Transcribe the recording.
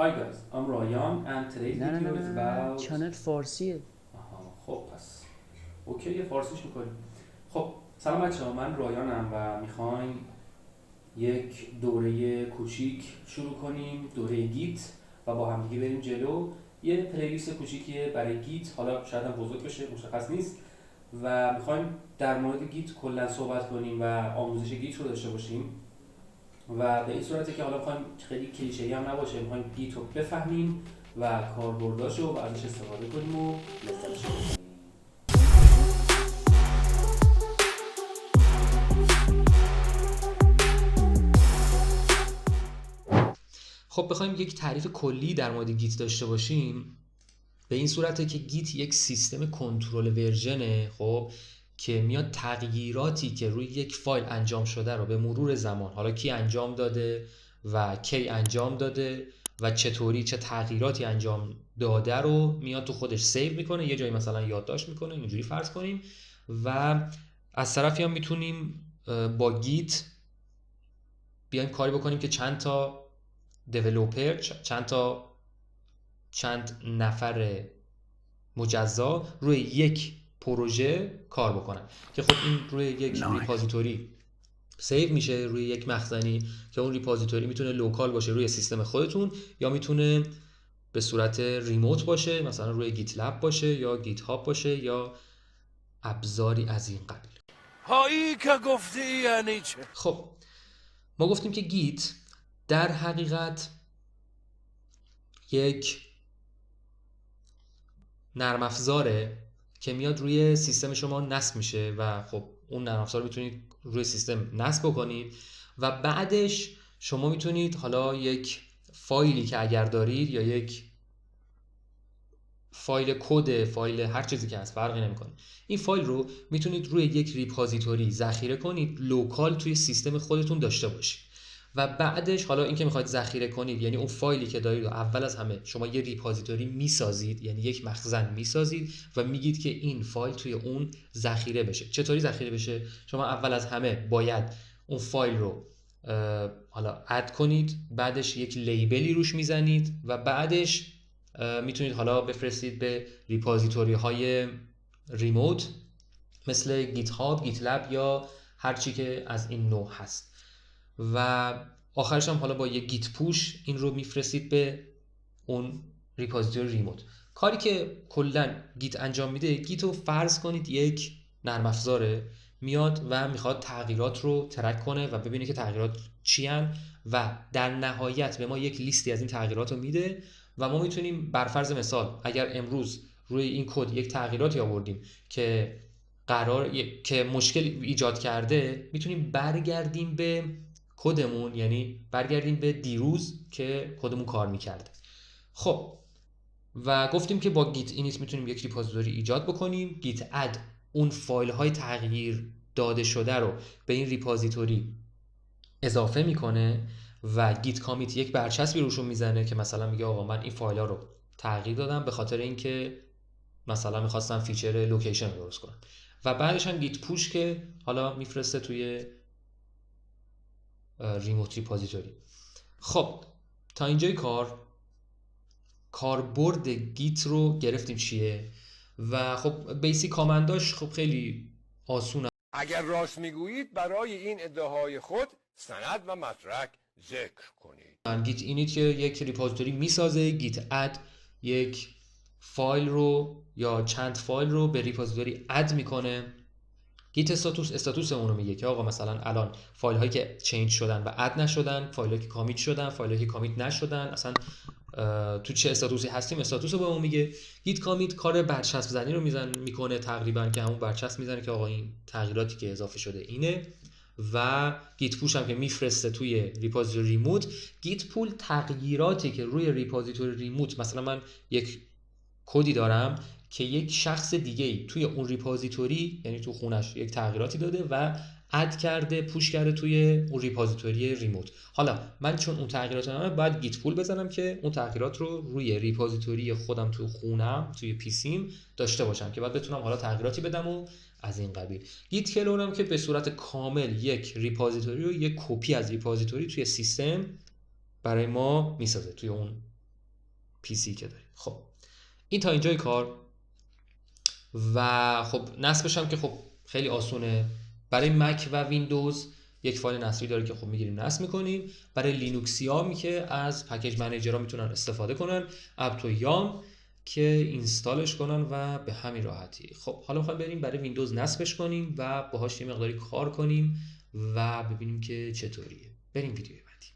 Hi guys, I'm Ryan and today's نه نه نه video is نه about چنل فارسیه. خب پس اوکی یه فارسیش میکنیم. خب سلام بچه‌ها، من رایانم و میخوایم یک دوره کوچیک شروع کنیم، دوره گیت، و با هم دیگه بریم جلو. یه پلیلیست کوچیکیه برای گیت، حالا شاید هم بزرگ بشه، مشخص نیست، و میخوایم در مورد گیت کلا صحبت کنیم و آموزش گیت رو داشته باشیم. و به این صورته که حالا میخوایم خیلی کلیشه‌ای هم نباشه، میخوایم گیت رو بفهمیم و کاربرداشو و ازش استفاده کنیم و لذتش ببریم. خب بخوایم یک تعریف کلی در مورد گیت داشته باشیم، به این صورته که گیت یک سیستم کنترل ورژنه، خب که میاد تغییراتی که روی یک فایل انجام شده رو به مرور زمان، حالا کی انجام داده و کی انجام داده و چطوری چه تغییراتی انجام داده رو میاد تو خودش سیو میکنه، یه جایی مثلا یادداشت میکنه، اینجوری فرض کنیم. و از طرفی هم میتونیم با گیت بیایم کاری بکنیم که چند تا دیولپر، چند نفر مجزا روی یک پروژه کار بکنن، که خب این روی یک ریپازیتوری سیو میشه، روی یک مخزنی، که اون ریپازیتوری میتونه لوکال باشه روی سیستم خودتون، یا میتونه به صورت ریموت باشه، مثلا روی گیت لب باشه یا گیت هاب باشه یا ابزاری از این قبیل. هایی که گفتی یعنی چه؟ خب ما گفتیم که گیت در حقیقت یک نرم افزاره که میاد روی سیستم شما نصب میشه و خب اون نرم افزار رو میتونید روی سیستم نصب بکنید و بعدش شما میتونید حالا یک فایلی که اگر دارید یا یک فایل کد، فایل هر چیزی که هست فرقی نمیکنه، این فایل رو میتونید روی یک ریپازیتوری ذخیره کنید، لوکال توی سیستم خودتون داشته باشید. و بعدش حالا این که میخواید ذخیره کنید، یعنی اون فایلی که دارید و اول از همه شما یه ریپازیتوری میسازید، یعنی یک مخزن میسازید و میگید که این فایل توی اون ذخیره بشه. چطوری ذخیره بشه؟ شما اول از همه باید اون فایل رو حالا اد کنید، بعدش یک لیبلی روش میزنید و بعدش میتونید حالا بفرستید به ریپازیتوری های ریموت مثل گیت هاب، گیت لب یا هر چی که از این نوع هست، و آخرش هم حالا با یک گیت پوش این رو میفرستید به اون ریپازیتوری ریموت. کاری که کلا گیت انجام میده، گیت رو فرض کنید یک نرم افزاره، میاد و میخواد تغییرات رو ترک کنه و ببینه که تغییرات چی هن و در نهایت به ما یک لیستی از این تغییرات رو میده و ما میتونیم بر فرض مثال اگر امروز روی این کد یک تغییراتی آوردیم که که مشکل ایجاد کرده، میتونیم برگردیم به کدمون، یعنی برگردیم به دیروز که کدمون کار میکرده. خب و گفتیم که با گیت اینیت میتونیم یک ریپوزیتوری ایجاد بکنیم، گیت اد اون فایل های تغییر داده شده رو به این ریپوزیتوری اضافه میکنه و گیت کامیت یک برچسبی روشون میزنه که مثلا میگه آقا من این فایل ها رو تغییر دادم به خاطر اینکه مثلا میخواستم فیچر لوکیشن رو درست کنم، و بعدش هم گیت پوش که حالا میفرسته توی ریموت ریپوزیتوری. خب تا اینجای کاربرد گیت رو گرفتیم چیه و خب بیسیک کامنداش خب خیلی آسونه. اگر راست میگویید برای این ادعاهای خود سند و مدرک ذکر کنید. گیت اینیت یک ریپوزیتوری میسازه، گیت اد یک فایل رو یا چند فایل رو به ریپوزیتوری اد میکنه. گیت استاتوس اون رو میگه که آقا مثلا الان فایل هایی که چینج شدن و اد نشدن، فایل هایی که کامیت شدن، فایل هایی که کامیت نشدن، اصلا تو چه استاتوسی هستیم، استاتوس رو به اون میگه. گیت کامیت کار برچسب زنی رو میکنه تقریبا، که همون برچسب میزنه که آقا این تغییراتی که اضافه شده اینه. و گیت پوش هم که میفرسته توی ریپوزیتوری ریموت. گیت پول تغییراتی که روی ریپوزیتوری ریموت، مثلا من یک کدی دارم که یک شخص دیگه‌ای توی اون ریپوزیتوری، یعنی تو خونش یک تغییراتی داده و اد کرده، پوش کرده توی اون ریپوزیتوری ریموت. حالا من چون اون تغییرات دارم باید گیت پول بزنم که اون تغییرات رو روی ریپوزیتوری خودم تو خونم توی پیسیم داشته باشم که بعد بتونم حالا تغییراتی بدم و از این قبیل. گیت کلونم که به صورت کامل یک ریپوزیتوری و یک کپی از ریپوزیتوری توی سیستم برای ما میسازه توی اون پی سی که داریم. خب این تا اینجای کار. و خب نصبش هم که خب خیلی آسونه. برای مک و ویندوز یک فایل نصبی داره که خب میگیریم نصب میکنیم. برای لینوکسیا که از پکیج منیجرها میتونن استفاده کنن، اپتو یام که اینستالش کنن و به همین راحتی. خب حالا میخوایم بریم برای ویندوز نصبش کنیم و باهاش یه مقداری کار کنیم و ببینیم که چطوریه. بریم ویدیو بعدی.